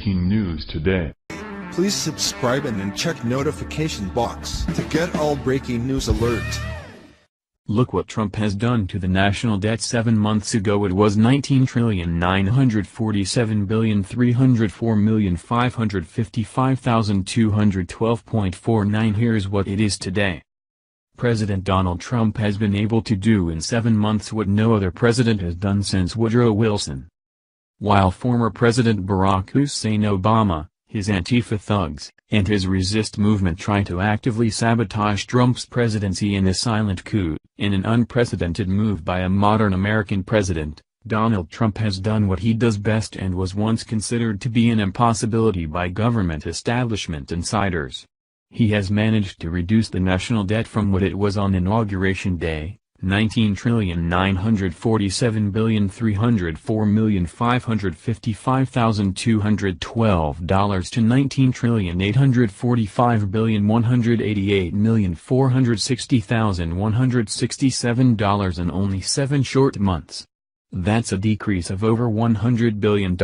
Breaking news today. Please subscribe and then check notification box to get all breaking news alert. Look what Trump has done to the national debt. 7 months ago it was $19,947,304,555,212.49. Here's what it is today. President Donald Trump has been able to do in 7 months what no other president has done since Woodrow Wilson. While former President Barack Hussein Obama, his Antifa thugs, and his resist movement try to actively sabotage Trump's presidency in a silent coup, in an unprecedented move by a modern American president, Donald Trump has done what he does best and was once considered to be an impossibility by government establishment insiders. He has managed to reduce the national debt from what it was on Inauguration Day, $19,947,304,555,212 to $19,845,188,460,167 in only 7 short months. That's a decrease of over $100 billion.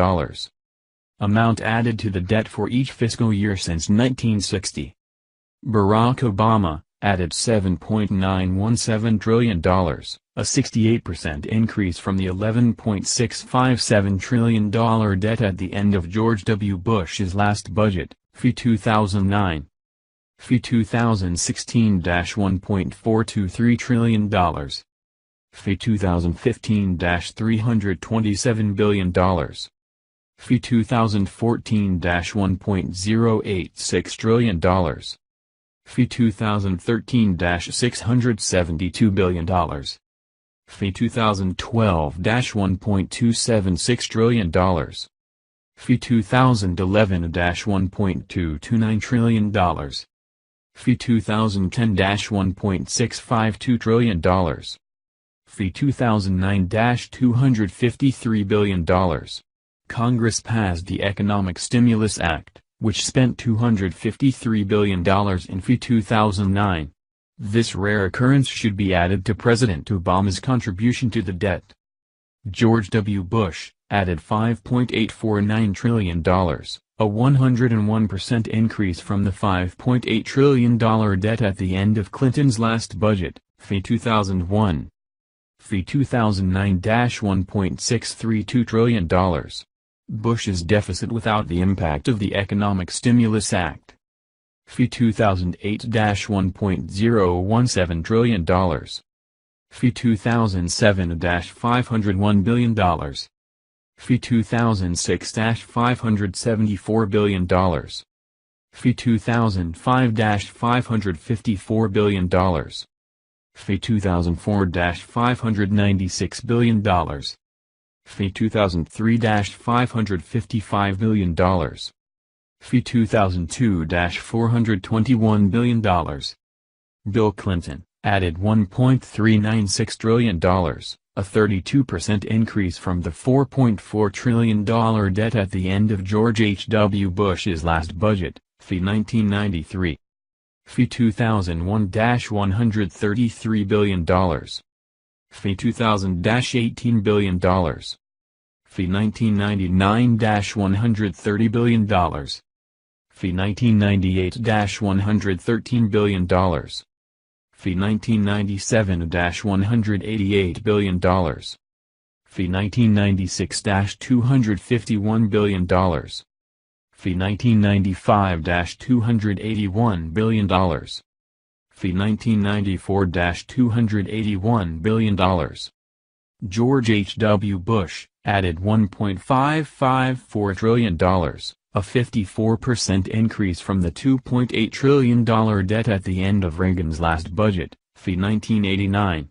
Amount added to the debt for each fiscal year since 1960. Barack Obama added $7.917 trillion, a 68% increase from the $11.657 trillion debt at the end of George W. Bush's last budget, FY 2009. FY 2016 $1.423 trillion. FY 2015 $327 billion. FY 2014 $1.086 trillion. FY 2013 $672 billion. FY 2012 $1.276 trillion. FY 2011 $1.229 trillion. FY 2010 $1.652 trillion. FY 2009 $253 billion. Congress passed the Economic Stimulus Act, which spent $253 billion in FY 2009. This rare occurrence should be added to President Obama's contribution to the debt. George W. Bush added $5.849 trillion, a 101% increase from the $5.8 trillion debt at the end of Clinton's last budget, FY 2001. FY 2009 $1.632 trillion. Bush's deficit without the impact of the Economic Stimulus Act. FY 2008 $1.017 trillion. FY 2007 $501 billion. FY 2006 $574 billion. FY 2005 $554 billion. FY 2004 $596 billion. FY 2003 $555 billion. FY 2002 $421 billion. Bill Clinton added $1.396 trillion, a 32% increase from the $4.4 trillion debt at the end of George H. W. Bush's last budget, FY 1993. FY 2001 $133 billion. FY 2000 $18 billion. FY 1999 $130 billion. FY 1998 $113 billion. FY 1997 $188 billion. FY 1996 $251 billion. FY 1995 $281 billion. FY 1994 $281 billion. George H. W. Bush added $1.554 trillion, a 54% increase from the $2.8 trillion debt at the end of Reagan's last budget, FY 1989.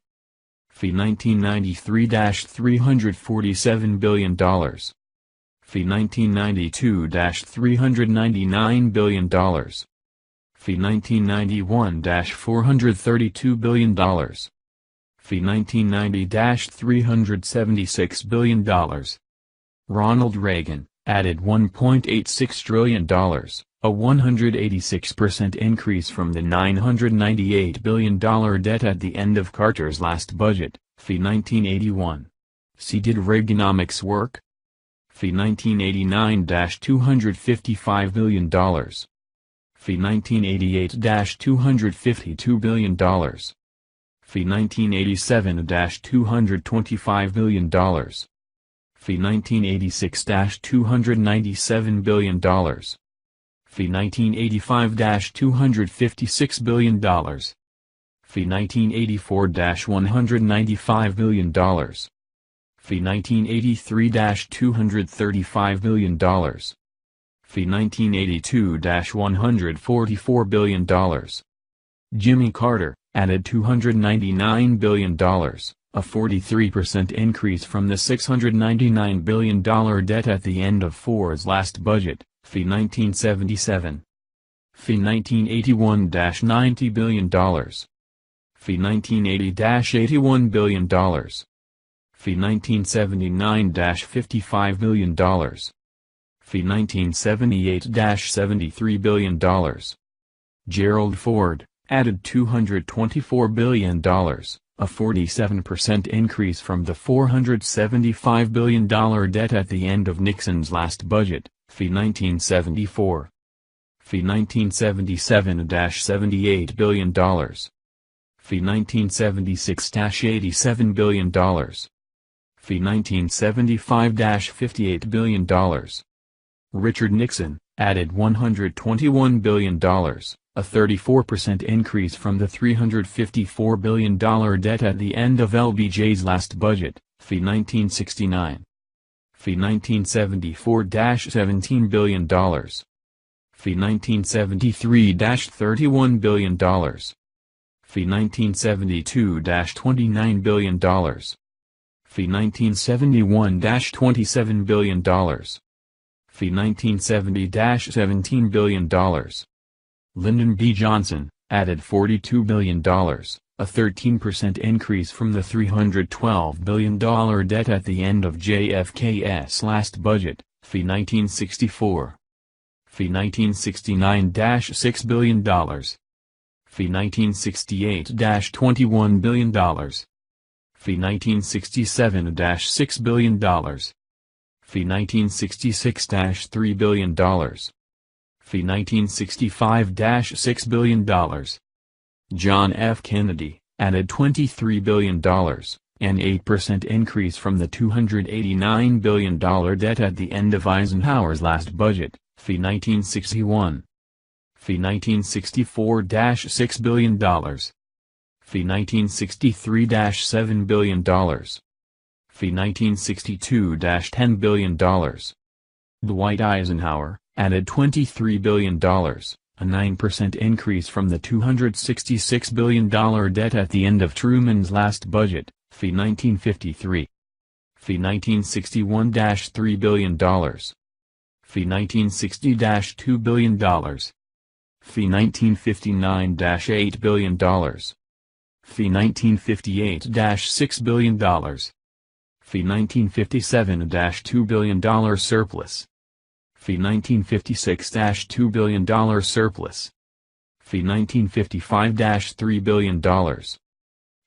FY 1993 $347 billion. FY 1992 $399 billion. FY 1991 $432 billion. FY 1990 $376 billion. Ronald Reagan added $1.86 trillion, a 186% increase from the $998 billion debt at the end of Carter's last budget, FY 1981. See, did Reaganomics work? Fee 1989-$255 billion. Fee 1988-$252 billion. Fee 1987-$225 billion. Fee 1986-$297 billion. Fee 1985-$256 billion. Fee 1984-$195 billion. Fee 1983-$235 billion. Fee 1982-$144 billion. Jimmy Carter added $299 billion, a 43% increase from the $699 billion debt at the end of Ford's last budget. Fee 1977. Fee 1981-$90 billion. Fee 1980-$81 billion. Fee 1979-$55 billion. Fee 1978-$73 billion. Gerald Ford added $224 billion, a 47% increase from the $475 billion debt at the end of Nixon's last budget. Fee 1974. Fee 1977-$78 billion. Fee 1976-$87 billion. Fee 1975-$58 billion. Richard Nixon added $121 billion, a 34% increase from the $354 billion debt at the end of LBJ's last budget. Fee 1969. Fee 1974-$17 billion. Fee 1973-$31 billion. Fee 1972-$29 billion. Fee 1971-$27 billion. Fee 1970-$17 billion. Lyndon B. Johnson added $42 billion, a 13% increase from the $312 billion debt at the end of JFK's last budget. Fee 1964. Fee 1969-$6 billion. Fee 1968-$21 billion. Fee 1967-$6 billion. Fee 1966-$3 billion. Fee 1965-$6 billion. John F. Kennedy added $23 billion, an 8% increase from the $289 billion debt at the end of Eisenhower's last budget. Fee 1961. Fee 1964-$6 billion. Fee 1963-$7 billion. Fee 1962-$10 billion. Dwight Eisenhower added $23 billion, a 9% increase from the $266 billion debt at the end of Truman's last budget. Fee 1953. Fee 1961-$3 billion. Fee 1960-$2 billion. Fee 1959-$8 billion. Fee 1958-$6 billion. Fee 1957-$2 billion surplus. Fee 1956-$2 billion surplus. Fee 1955-$3 billion.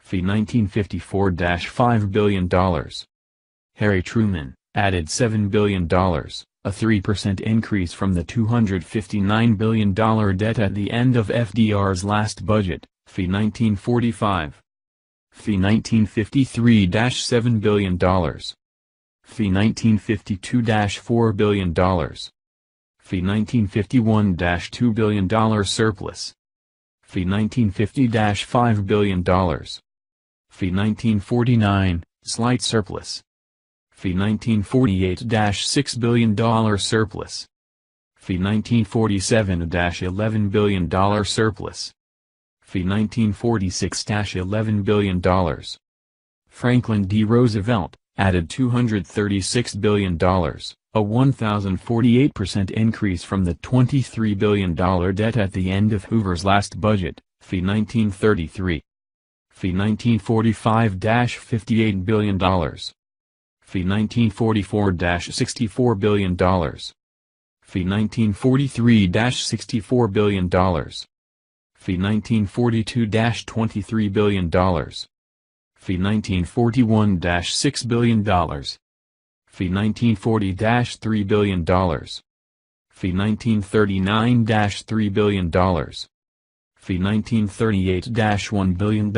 Fee 1954-$5 billion. Harry Truman added $7 billion, a 3% increase from the $259 billion debt at the end of FDR's last budget. Fee 1945. Fee 1953-$7 billion. Fee 1952-$4 billion. Fee 1951-$2 billion surplus. Fee 1950-$5 billion. Fee 1949, slight surplus. Fee 1948-$6 billion surplus. Fee 1947-$11 billion surplus. Fee 1946-$11 billion. Franklin D. Roosevelt added $236 billion, a 1,048% increase from the $23 billion debt at the end of Hoover's last budget. Fee 1933. Fee 1945-$58 billion. Fee 1944-$64 billion. Fee 1943-$64 billion. Fee 1942-$23 billion. Fee 1941-$6 billion. Fee $1940-$3 billion. Fee $1939-$3 billion. Fee $1938-$1 billion.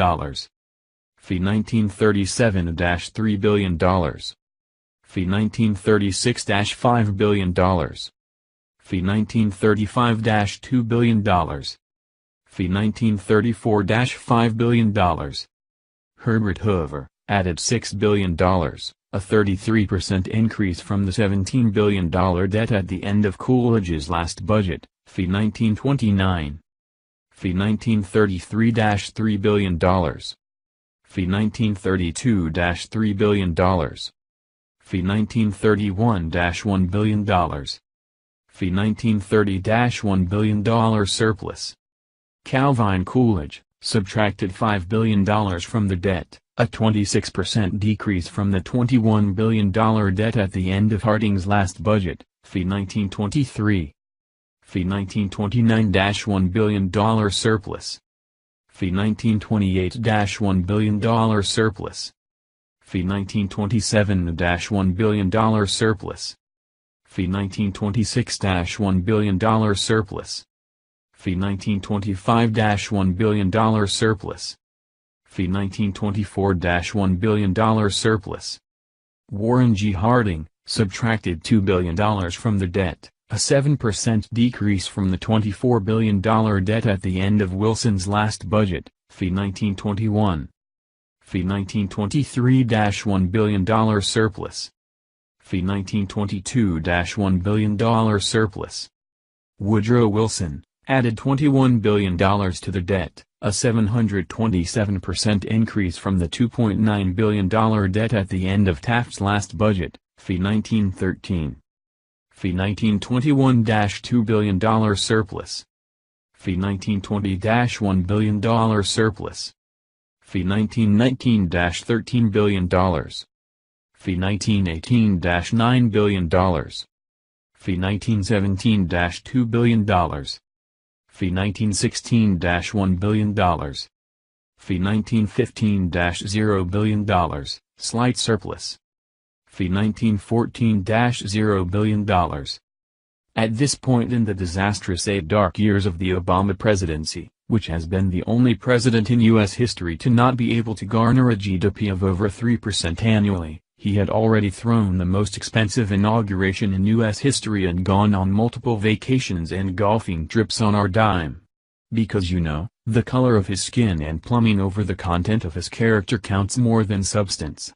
Fee $1937-$3 billion. Fee $1936-$5 billion. Fee $1935-$2 billion. Fee $1934-$5 billion. Herbert Hoover added $6 billion, a 33% increase from the $17 billion debt at the end of Coolidge's last budget. Fee 1929. Fee $1933-$3 billion. Fee $1932-$3 billion. Fee $1931-$1 billion. Fee $1930-$1 billion surplus. Calvin Coolidge subtracted $5 billion from the debt, a 26% decrease from the $21 billion debt at the end of Harding's last budget. Fee 1923. Fee $1929-$1 billion surplus. Fee $1928-$1 billion surplus. Fee $1927-$1 billion surplus. Fee $1926-$1 billion surplus. Fee $1925-$1 billion surplus. Fee $1924-$1 billion surplus. Warren G. Harding subtracted $2 billion from the debt, a 7% decrease from the $24 billion debt at the end of Wilson's last budget. Fee 1921. Fee $1923-$1 billion surplus. Fee $1922-$1 billion surplus. Woodrow Wilson added $21 billion to the debt, a 727% increase from the $2.9 billion debt at the end of Taft's last budget. Fee 1913. Fee $1921-$2 billion surplus. Fee $1920-$1 billion surplus. Fee $1919-$13 billion. Fee $1918-$9 billion. Fee $1917-$2 billion. Fee $1916-$1 billion. Fee $1915-$0 billion, slight surplus. Fee $1914-$0 billion. At this point in the disastrous 8 dark years of the Obama presidency, which has been the only president in U.S. history to not be able to garner a GDP of over 3% annually, he had already thrown the most expensive inauguration in U.S. history and gone on multiple vacations and golfing trips on our dime. Because the color of his skin and plumbing over the content of his character counts more than substance.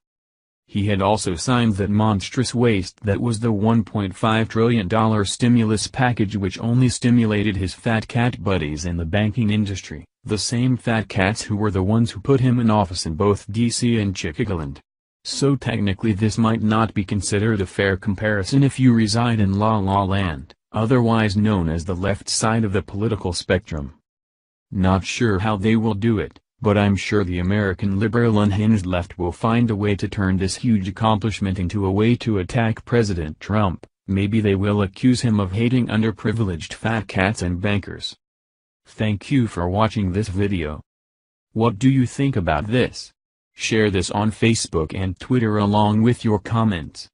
He had also signed that monstrous waste that was the $1.5 trillion stimulus package, which only stimulated his fat cat buddies in the banking industry, the same fat cats who were the ones who put him in office in both D.C. and Chicagoland. So technically this might not be considered a fair comparison if you reside in La La Land, otherwise known as the left side of the political spectrum. Not sure how they will do it, but I'm sure the American liberal unhinged left will find a way to turn this huge accomplishment into a way to attack President Trump. Maybe they will accuse him of hating underprivileged fat cats and bankers. Thank you for watching this video. What do you think about this? Share this on Facebook and Twitter along with your comments.